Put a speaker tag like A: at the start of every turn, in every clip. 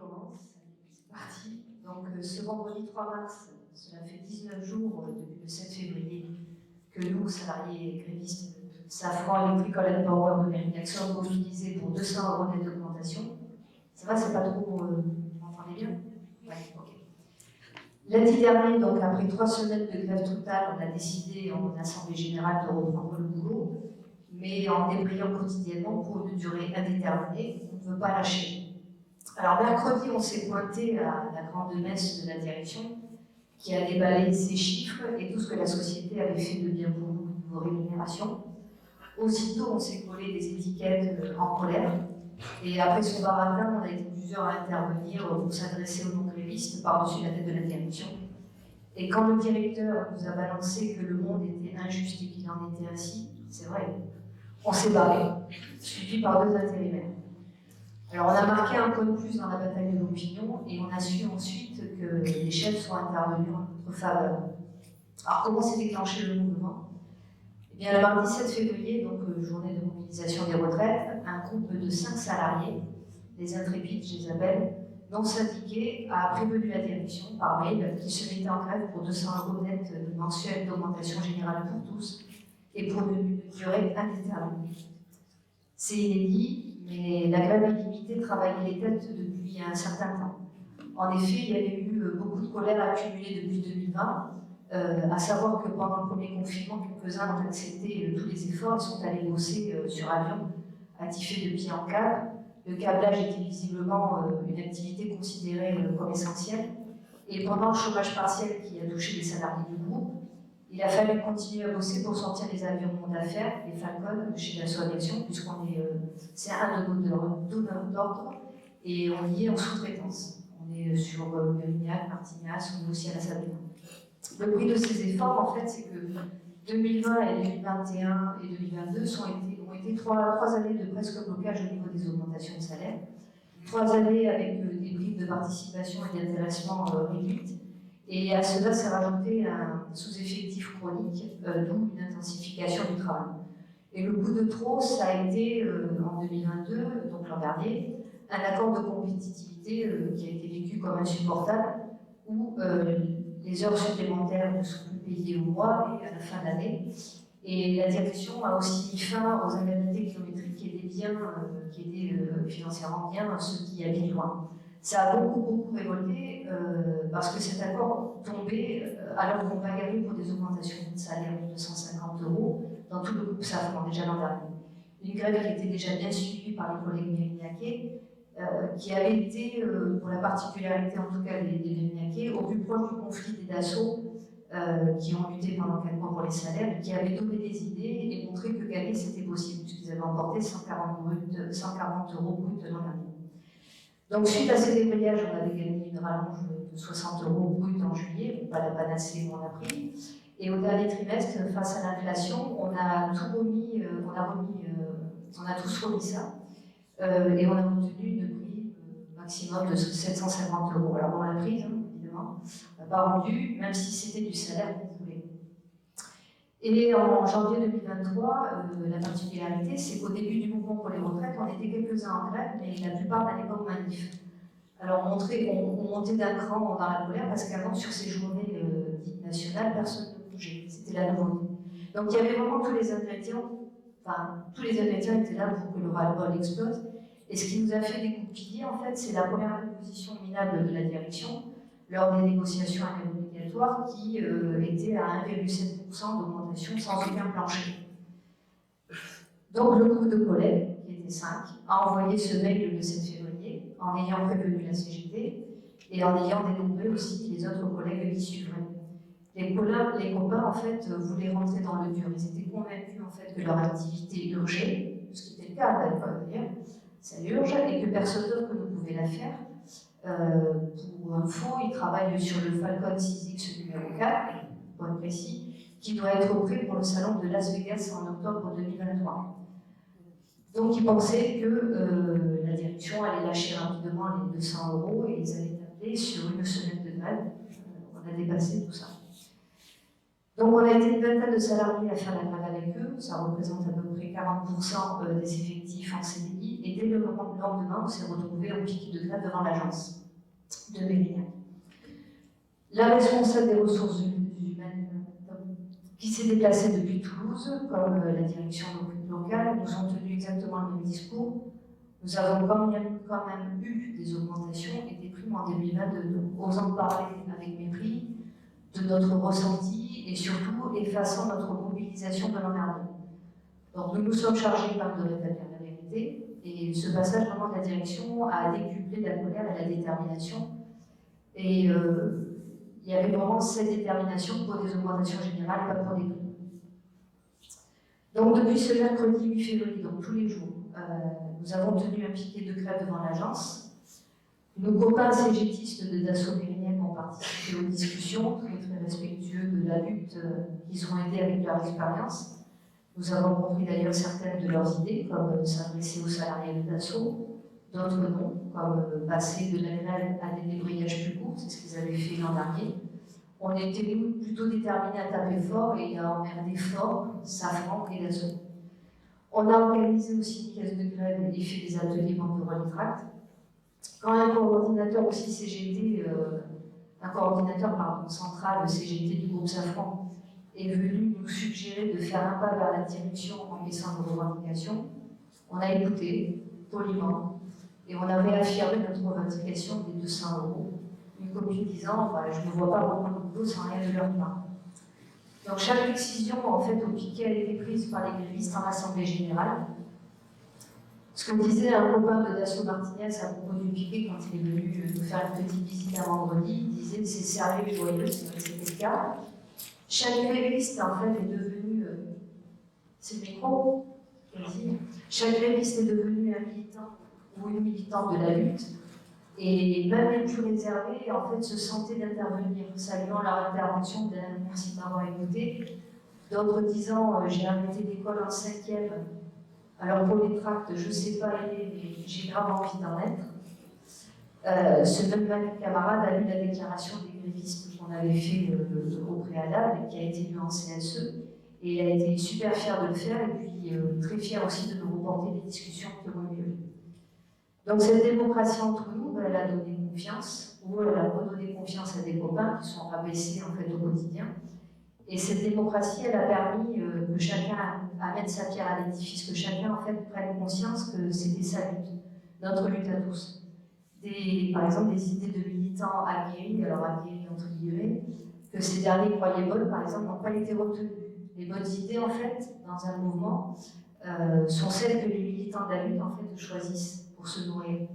A: commence. C'est parti. Donc, ce vendredi 3 mars, cela fait 19 jours depuis le 7 février que nous, salariés et grévistes de Safran Electrical Power de Mérignac, sommes mobilisés pour 200 € net d'augmentation. Ça va, c'est pas trop. Vous m'entendez bien? Ouais, ok. Lundi dernier, donc après 3 semaines de grève totale, on a décidé en assemblée générale de reprendre le boulot, mais en débrayant quotidiennement pour une durée indéterminée. On ne veut pas lâcher. Alors mercredi, on s'est pointé à la grande messe de la direction qui a déballé ses chiffres et tout ce que la société avait fait de bien pour nous, vos rémunérations. Aussitôt, on s'est collé des étiquettes en colère. Et après son baratin, on a été plusieurs à intervenir pour s'adresser aux non-grévistes par-dessus la tête de la direction. Et quand le directeur nous a balancé que le monde était injuste et qu'il en était ainsi, c'est vrai, on s'est barré, suivi par 2 intérimaires. Alors on a marqué un point de plus dans la bataille de l'opinion et on a su ensuite que les chefs sont intervenus en notre faveur. Alors comment s'est déclenché le mouvement? Eh bien, le mardi 7 février, donc journée de mobilisation des retraites, un groupe de 5 salariés, les intrépides, je les appelle, non syndiqués, a prévenu la direction par mail qu'ils se mettaient en grève pour 200 € net mensuels d'augmentation générale pour tous et pour une durée indéterminée. C'est inédit, mais la grève illimitée travaillait les têtes depuis un certain temps. En effet, il y avait eu beaucoup de colère accumulée depuis 2020, à savoir que pendant le premier confinement, quelques-uns ont accepté tous les efforts et sont allés bosser sur avion, attifés de pied en câble. Le câblage était visiblement une activité considérée comme essentielle. Et pendant le chômage partiel qui a touché les salariés du groupe, il a fallu continuer à bosser pour sortir les avions d'affaires, les Falcon, chez Dassault Aviation, puisqu'on est, c'est un de nos donneurs d'ordre, et on y est en sous-traitance. On est sur Mérignac, Martignas, on est aussi à la Sabine. Le prix de ces efforts, en fait, c'est que 2020 et 2021 et 2022 ont été trois années de presque blocage au niveau des augmentations de salaire, 3 années avec des primes de participation et d'intéressement réduites. Et à cela s'est rajouté un sous-effectif chronique, d'où une intensification du travail. Et le coup de trop, ça a été en 2022, donc l'an dernier, un accord de compétitivité qui a été vécu comme insupportable, où les heures supplémentaires ne sont plus payées au mois et à la fin de l'année. Et la direction a aussi mis fin aux indemnités kilométriques qui étaient bien, qui étaient financièrement bien ceux qui habitent loin. Ça a beaucoup révolté parce que cet accord tombait alors qu'on bagarrait pour des augmentations de salaire de 250 € dans tout le groupe Safran déjà l'an dernier. Une grève qui était déjà bien suivie par les collègues mérignacais, qui avait été, pour la particularité en tout cas des mérignacais, au plus proche du conflit des Dassault, qui ont lutté pendant 4 mois pour les salaires, qui avaient donné des idées et montré que gagner c'était possible, puisqu'ils avaient emporté 140 € brut l'an dernier. Donc, suite à ces débrayages, on avait gagné une rallonge de 60 € brut en juillet, pas la panacée, mais on a pris. Et au dernier trimestre, face à l'inflation, on a tous remis ça, et on a obtenu une prime maximum de 750 €. Alors, on l'a prise, hein, évidemment, on n'a pas rendu, même si c'était du salaire qu'on voulait. Et en janvier 2023, la particularité, c'est qu'au début du mouvement pour les retraites, on était quelques-uns en grève, mais la plupart n'allaient pas au manif. Alors on montait d'un cran dans la colère, parce qu'avant, sur ces journées dites nationales, personne ne bougeait. C'était la nouveauté. Donc il y avait vraiment tous les ingrédients étaient là pour que le ras-le-bol explose. Et ce qui nous a fait des coups de pilier, en fait, c'est la première proposition minable de la direction, lors des négociations annuelles obligatoires, qui était à 1,7% d'augmentation sans aucun plancher. Donc le groupe de collègues, qui était 5, a envoyé ce mail le 7 février, en ayant prévenu la CGT et en ayant dénombré aussi les autres collègues qui suivraient. Les copains, en fait, voulaient rentrer dans le dur. Ils étaient convaincus, en fait, que leur activité urgeait, ce qui était le cas, d'ailleurs, ça urge, et que personne d'autre ne pouvait la faire. Pour info, ils travaillent sur le Falcon 6X numéro 4, point précis, qui doit être prêt pour le salon de Las Vegas en octobre 2023. Donc ils pensaient que la direction allait lâcher rapidement les 200 € et ils allaient taper sur une semaine de grève. On a dépassé tout ça. Donc on a été une vingtaine de salariés à faire la grève avec eux, ça représente à peu près 40% des effectifs en CDI, et dès le lendemain, on s'est retrouvé en piquet de grève devant l'agence de Mérignac. La responsable des ressources humaines qui s'est déplacée depuis Toulouse, comme la direction locale, nous ont tenu exactement le même discours. Nous avons quand même eu des augmentations et des primes en 2022, osant parler avec mépris de notre ressenti et surtout effaçant notre mobilisation de l'an dernier. Donc nous nous sommes chargés quand même de rétablir la vérité et ce passage vraiment de la direction a décuplé la colère et la détermination. Et il y avait vraiment cette détermination pour des augmentations générales, pas pour des primes. Donc depuis ce mercredi 8 février, donc tous les jours, nous avons tenu un piquet de grève devant l'agence. Nos copains cégétistes de Dassault Mérignac ont participé aux discussions, très respectueux de la lutte qu'ils ont aidé avec leur expérience. Nous avons compris d'ailleurs certaines de leurs idées, comme s'adresser aux salariés de Dassault, d'autres non, comme passer de la grève à des débrayages plus courts, c'est ce qu'ils avaient fait l'an dernier. On était nous plutôt déterminés à taper fort et à emmerder fort Safran et Dassault. On a organisé aussi une caisse de grève et fait des ateliers banderole et tracts. Quand un coordinateur aussi CGT, central CGT du groupe Safran est venu nous suggérer de faire un pas vers la direction en laissant nos revendications, on a écouté poliment et on a réaffirmé notre revendication des 200 €. Une copine disant je ne vois pas beaucoup de boulot sans rien de leur part. Donc chaque décision en fait au piquet a été prise par les grévistes en assemblée générale. Ce que disait un copain de Dassault Martinez à propos du piquet quand il est venu nous faire une petite visite un vendredi, il disait c'est sérieux et joyeux, c'est vrai que c'était le cas. Chaque gréviste en fait est devenu, c'est le micro, chaque gréviste est devenu un militant ou une militante de la lutte. Et même les plus réservés, en fait, se sentaient d'intervenir, saluant leur intervention, merci de m'avoir écouté. D'autres disant, j'ai arrêté l'école en 5e, alors pour les tracts, je ne sais pas aider, mais j'ai grave envie d'en être. Ce même camarade a lu la déclaration des grévistes qu'on avait fait au préalable, qui a été lue en CSE, et il a été super fier de le faire, et puis très fier aussi de nous reporter les discussions qui ont eu lieu. Donc cette démocratie entre nous, elle a donné confiance, ou elle a redonné confiance à des copains qui sont rabaissés en fait au quotidien. Et cette démocratie, elle a permis que chacun amène sa pierre à l'édifice, que chacun en fait prenne conscience que c'était sa lutte, notre lutte à tous. Par exemple, des idées de militants aguerris, alors aguerris entre guillemets, que ces derniers croyaient bonnes, par exemple, n'ont pas été retenues. Les bonnes idées, en fait, dans un mouvement, sont celles que les militants de la lutte, en fait, choisissent pour se nourrir.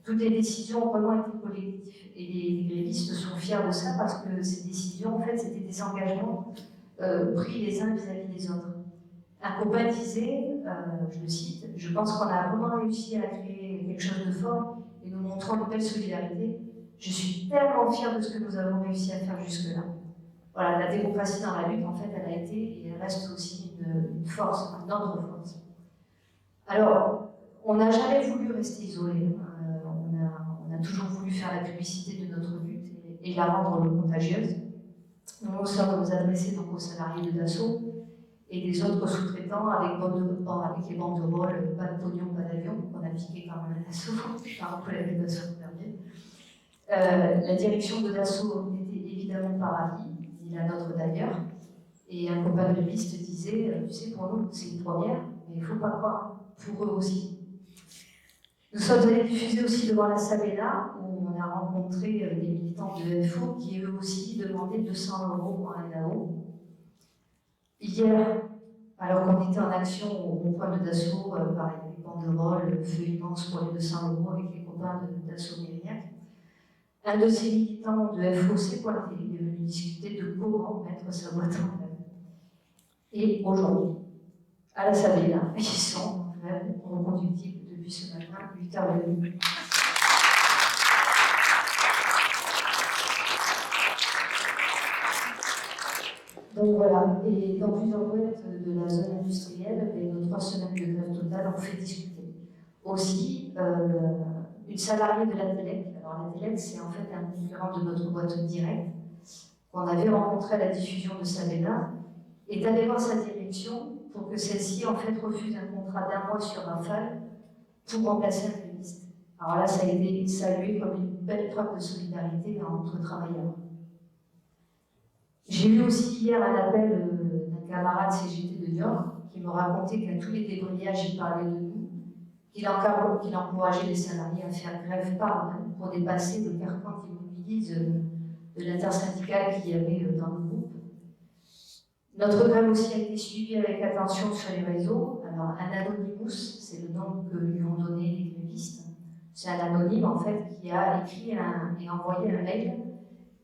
A: Toutes les décisions ont vraiment été collectives. Et les grévistes sont fiers de ça parce que ces décisions, en fait, c'était des engagements pris les uns vis-à-vis des autres. Un copain disait, je le cite, « Je pense qu'on a vraiment réussi à créer quelque chose de fort et nous montrons une belle solidarité. Je suis tellement fier de ce que nous avons réussi à faire jusque-là. » Voilà, la démocratie dans la lutte, en fait, elle a été et elle reste aussi une force, notre force. Alors, on n'a jamais voulu rester isolé. On a toujours voulu faire la publicité de notre lutte et la rendre contagieuse. Nous nous sommes adressés donc aux salariés de Dassault et des autres sous-traitants avec les banderoles, pas de pognon, pas d'avion, qu'on a piqué quand même à Dassault, par un collègue de Dassault dernier. La direction de Dassault n'était évidemment pas ravie, ni la nôtre d'ailleurs, et un copain de liste disait, tu sais, pour nous, c'est une première, mais il ne faut pas croire, pour eux aussi. Nous sommes allés diffuser aussi devant la Sabena, où on a rencontré des militants de FO qui eux aussi demandaient 200 € en NAO. Hier, alors qu'on était en action au rond-point de Dassault, pareil, les banderoles, feu immense pour les 200 € avec les copains de Dassault Mérignac, un de ces militants de FOC pointé, il est venu discuter de comment mettre sa boîte en grève. Et aujourd'hui, à la Sabena, ils sont en grève reconductibles depuis ce matin, 8h30. Donc voilà, et dans plusieurs boîtes de la zone industrielle, nos 3 semaines de grève totale ont fait discuter. Aussi, une salariée de la Télec, alors la Télec c'est en fait un concurrent de notre boîte directe, qu'on avait rencontré à la diffusion de Sabena, est allée voir sa direction pour que celle-ci en fait refuse un contrat d'1 mois sur Rafale pour remplacer un gréviste. Alors là, ça a été salué comme une belle preuve de solidarité entre travailleurs. J'ai eu aussi hier un appel d'un camarade CGT de Niort qui me racontait qu'à tous les débrayages, il parlait de nous, qu'il encourageait les salariés à faire grève par pour dépasser le carcan qui mobilise de l'intersyndicale qu'il y avait dans le groupe. Notre grève aussi a été suivie avec attention sur les réseaux. Alors, un Anonymous, c'est le nom que lui ont donné les grévistes. C'est un anonyme, en fait, qui a écrit et envoyé un mail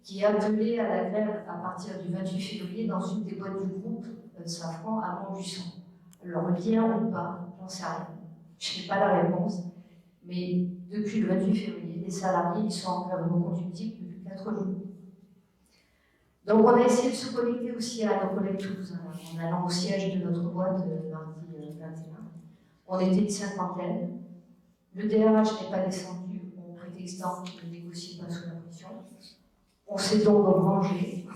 A: qui appelait à la grève à partir du 28 février dans une des boîtes du groupe Safran à Montluçon. Alors, lien ou pas, j'en sais rien. Je n'ai pas la réponse. Mais depuis le 28 février, les salariés ils sont en grève reconductible depuis 4 jours. Donc, on a essayé de se connecter aussi à nos collègues toulousains en allant au siège de notre boîte mardi 21. On était une cinquantaine. Le DRH n'est pas descendu en prétextant qu'il ne négocie pas sous la pression. On s'est donc rangé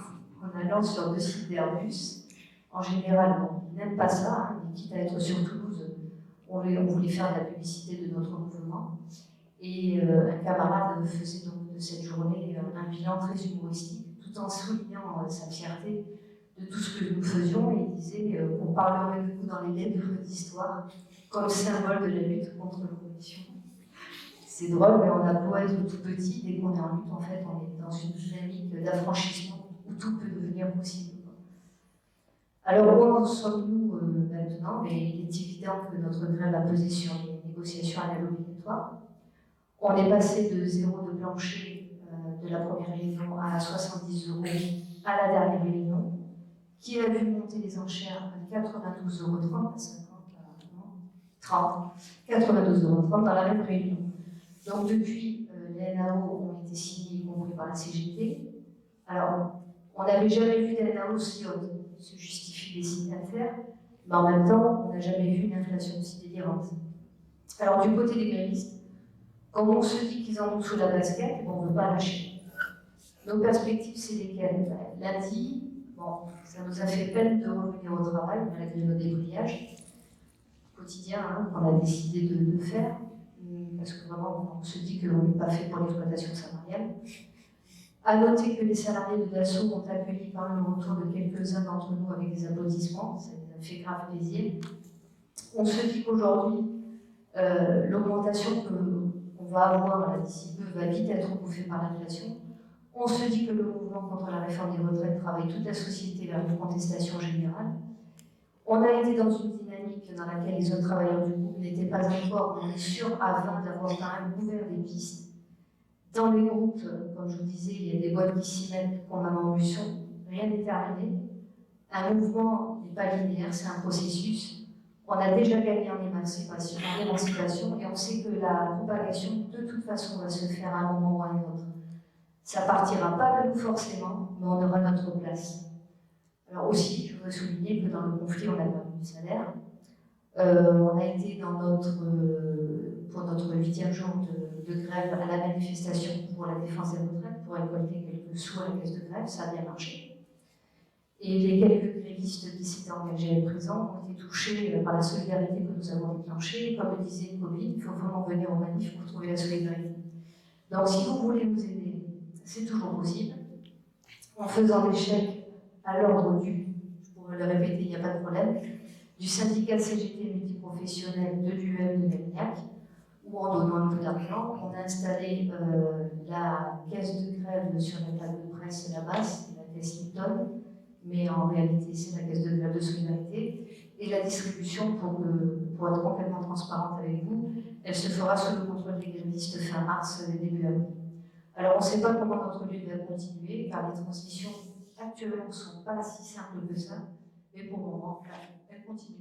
A: en allant sur 2 sites d'Airbus. En général, bon, ils n'aiment pas ça, mais quitte à être sur Toulouse, on voulait faire de la publicité de notre mouvement. Et un camarade faisait donc de cette journée un bilan très humoristique, tout en soulignant sa fierté de tout ce que nous faisions, et il disait qu'on parlerait de nous dans les livres d'histoire comme symbole de la lutte contre l'oppression. C'est drôle, mais on a beau être tout petit, dès qu'on est en lutte, en fait, on est dans une dynamique d'affranchissement où tout peut devenir possible. Alors, où en sommes-nous maintenant? Mais il est évident que notre grève a pesé sur les négociations annuelles obligatoires. On est passé de 0 de plancher de la première réunion à 70 € à la dernière réunion, qui a vu monter les enchères à 92,30 €, à 50, 30, 92,30 € dans la même réunion. Donc depuis, les NAO ont été signés, y compris par la CGT. Alors, on n'avait jamais vu des NAO aussi hautes, se justifient les signataires, mais en même temps, on n'a jamais vu une inflation aussi délirante. Alors, du côté des grévistes, comme on se dit qu'ils en ont sous la basket, on ne veut pas lâcher. Nos perspectives, c'est lesquelles? Lundi, bon, ça nous a fait peine de revenir au travail, malgré nos débrayages quotidiens qu'on a décidé de faire, parce que vraiment, on se dit qu'on n'est pas fait pour l'exploitation salariale. À noter que les salariés de Dassault ont accueilli par le retour de quelques-uns d'entre nous avec des applaudissements, ça nous a fait grave plaisir. On se dit qu'aujourd'hui, l'augmentation qu'on va avoir d'ici peu va vite être bouffée par l'inflation. On se dit que le mouvement contre la réforme des retraites travaille toute la société vers une contestation générale. On a été dans une dynamique dans laquelle les autres travailleurs du groupe n'étaient pas encore, on est sûr, avant d'avoir quand même ouvert des pistes. Dans les groupes, comme je vous disais, il y a des boîtes qui s'y mettent comme à Montluçon, rien n'est terminé. Un mouvement n'est pas linéaire, c'est un processus. On a déjà gagné en émancipation et on sait que la propagation, de toute façon, va se faire à un moment ou à un autre. Ça partira pas de nous forcément, mais on aura notre place. Alors aussi, je voudrais souligner que dans le conflit, on a perdu du salaire. On a été pour notre 8e jour de grève à la manifestation pour la défense des retraites, pour récolter quelques sous à la caisse de grève, ça a bien marché. Et les quelques grévistes qui s'étaient engagés à être présents ont été touchés par la solidarité que nous avons déclenchée. Comme le disait Covid, il faut vraiment venir aux manifs pour trouver la solidarité. Donc si vous voulez nous aider, c'est toujours possible, en faisant des chèques à l'ordre je pourrais le répéter, il n'y a pas de problème, du syndicat CGT multiprofessionnel de l'UM de Mérignac, ou en donnant un peu d'argent. On a installé la caisse de grève sur la table de presse, la basse, la caisse Hilton, mais en réalité c'est la caisse de grève de solidarité, et la distribution, pour être complètement transparente avec vous, elle se fera sous le contrôle des grévistes fin mars, début avril. Alors on ne sait pas comment notre lutte va continuer, car les transitions actuellement ne sont pas si simples que ça, mais pour le moment, elle continue.